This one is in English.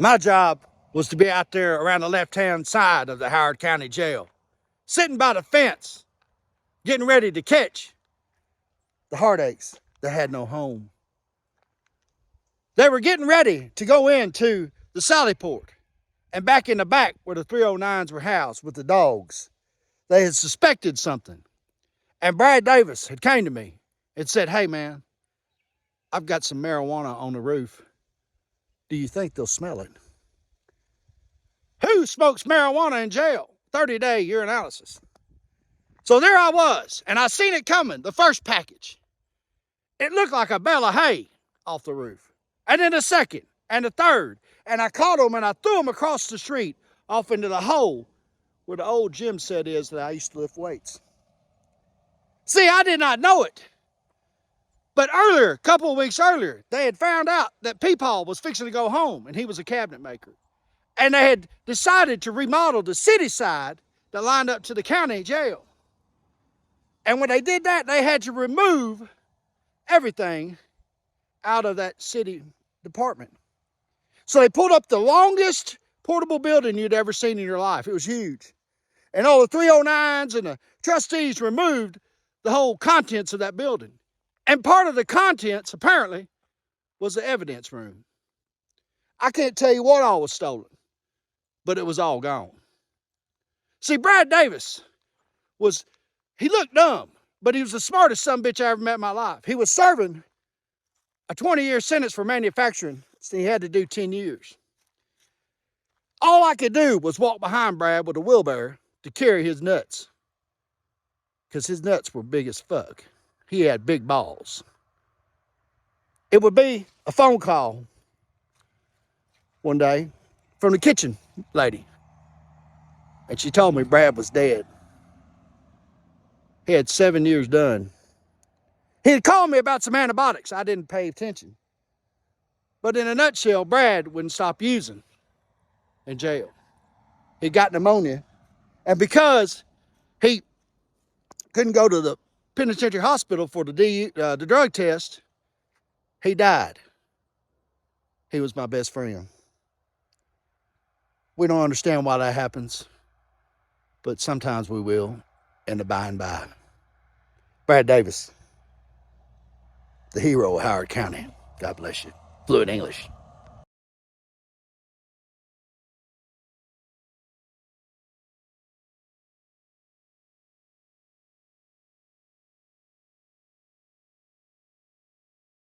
My job was to be out there around the left-hand side of the Howard County Jail, sitting by the fence, getting ready to catch the heartaches that had no home. They were getting ready to go into the sally port, and back in the back where the 309s were housed with the dogs, they had suspected something. And Brad Davis had came to me and said, "Hey man, I've got some marijuana on the roof. Do you think they'll smell it?" Who smokes marijuana in jail? 30-day urinalysis. So there I was, and I seen it coming, the first package. It looked like a bale of hay off the roof. And then a second, and a third. And I caught them and I threw them across the street off into the hole where the old gym set is that I used to lift weights. See, I did not know it. But earlier, a couple of weeks earlier, they had found out that Peepaw was fixing to go home, and he was a cabinet maker. And they had decided to remodel the city side that lined up to the county jail. And when they did that, they had to remove everything out of that city department. So they pulled up the longest portable building you'd ever seen in your life. It was huge. And all the 309s and the trustees removed the whole contents of that building. And part of the contents, apparently, was the evidence room. I can't tell you what all was stolen, but it was all gone. See, Brad Davis he looked dumb, but he was the smartest sumbitch I ever met in my life. He was serving a 20-year sentence for manufacturing, so he had to do 10 years. All I could do was walk behind Brad with a wheelbarrow to carry his nuts, because his nuts were big as fuck. He had big balls. It would be a phone call one day from the kitchen lady, and she told me Brad was dead. He had 7 years done. He had called me about some antibiotics. I didn't pay attention. But in a nutshell, Brad wouldn't stop using in jail. He got pneumonia, and because he couldn't go to the penitentiary hospital for the drug test, he died. He was my best friend. We don't understand why that happens, but sometimes we will in the by and by. Brad Davis, the hero of Howard County. God bless you. Fluent English.